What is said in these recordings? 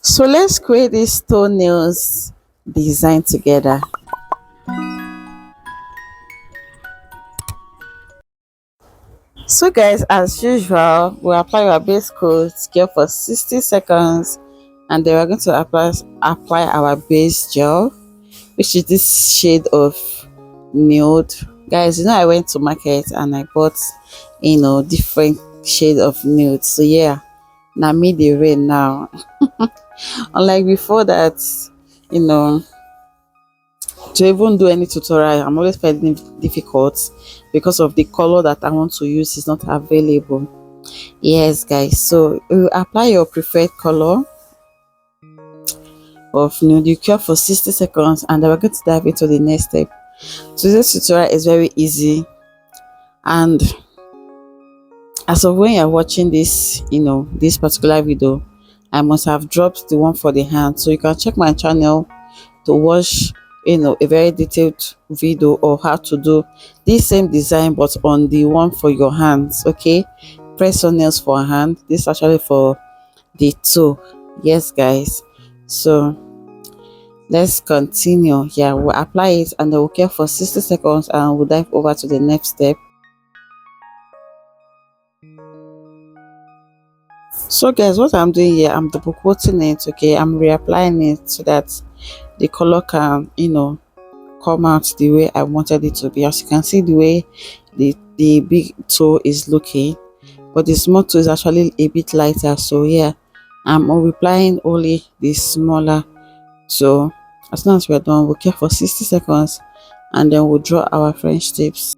So let's create this toenails design together. So guys, as usual, we apply our base coat gel for 60 seconds, and then we're going to apply our base gel, which is this shade of nude. Guys, I went to market and I bought different shade of nude. So yeah, now me the rain now. Unlike before that, you know to even do any tutorial, I'm always finding it difficult because of the color that I want to use is not available. Yes guys, so you apply your preferred color of nude, you cure for 60 seconds, and then we're going to dive into the next step. So this tutorial is very easy, and as of when you're watching this, this particular video, I must have dropped the one for the hand, so you can check my channel to watch a very detailed video or how to do this same design but on the one for your hands. Okay, press on nails for hand, this is actually for the toe. Yes guys, so let's continue. Yeah, we'll apply it and then we'll care for 60 seconds and we'll dive over to the next step. So guys, what I'm doing here, I'm double coating it. Okay, I'm reapplying it so that the color can come out the way I wanted it to be. As you can see, the way the big toe is looking, but the small toe is actually a bit lighter. So yeah, I'm applying only the smaller. So as soon as we're done, we'll care for 60 seconds and then we'll draw our French tips.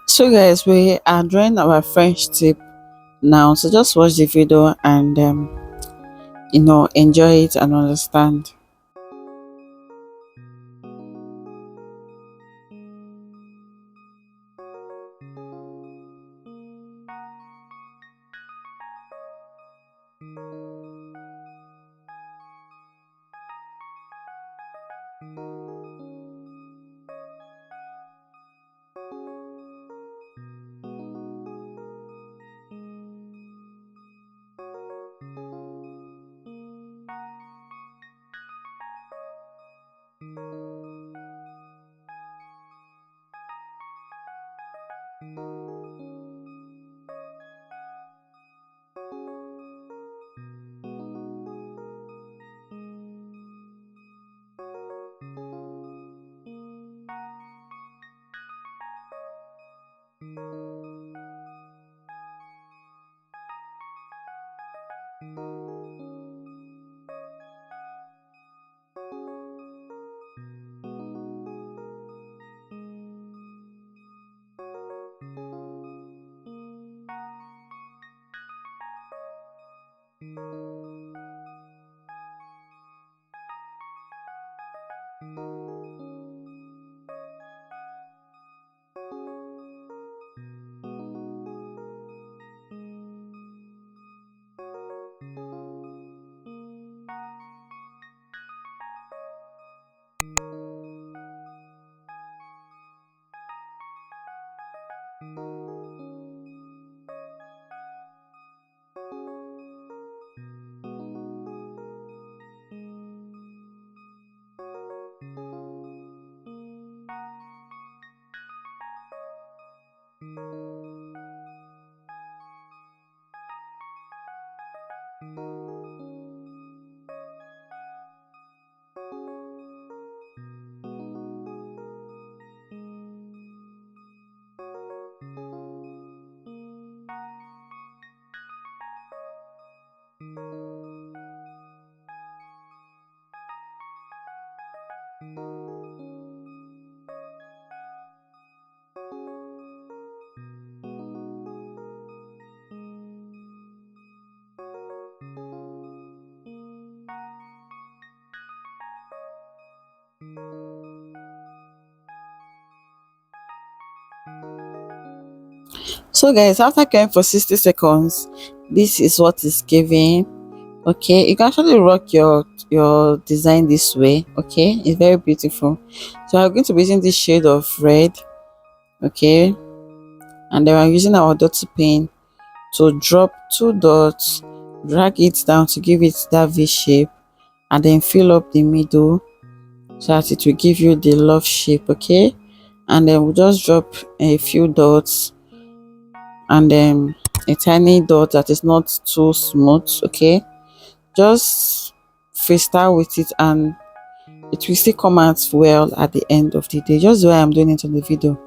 So guys, we are drawing our French tip now. So just watch the video and enjoy it and understand. So guys, after going for 60 seconds, this is what is giving. Okay, you can actually rock your design this way. Okay, it's very beautiful. So I'm going to be using this shade of red. Okay, and then I'm using our dot pen to drop two dots, drag it down to give it that V shape, and then fill up the middle so that it will give you the love shape. Okay, and then we'll just drop a few dots and then a tiny dot that is not too smooth. Okay, just freestyle with it and it will still come out well at the end of the day. Just the way I'm doing it on the video,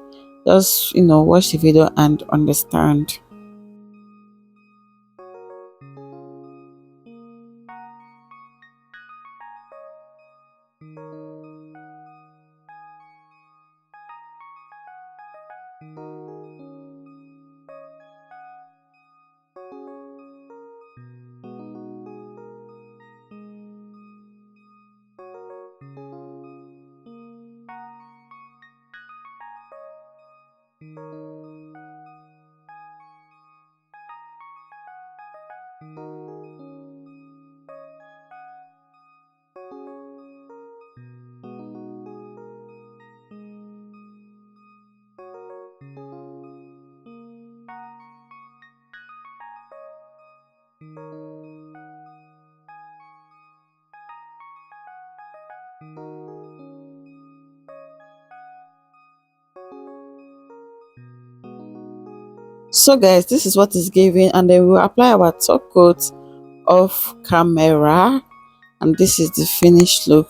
just watch the video and understand. So guys, this is what is giving, and then we'll apply our top coat off camera, and this is the finished look.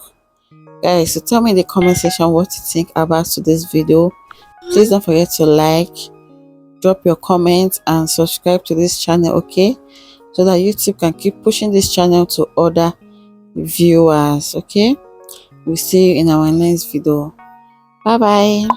Guys, so tell me in the comment section what you think about today's video. Please don't forget to like, drop your comments, and subscribe to this channel, okay, so that YouTube can keep pushing this channel to other viewers. Okay, we'll see you in our next video. Bye bye.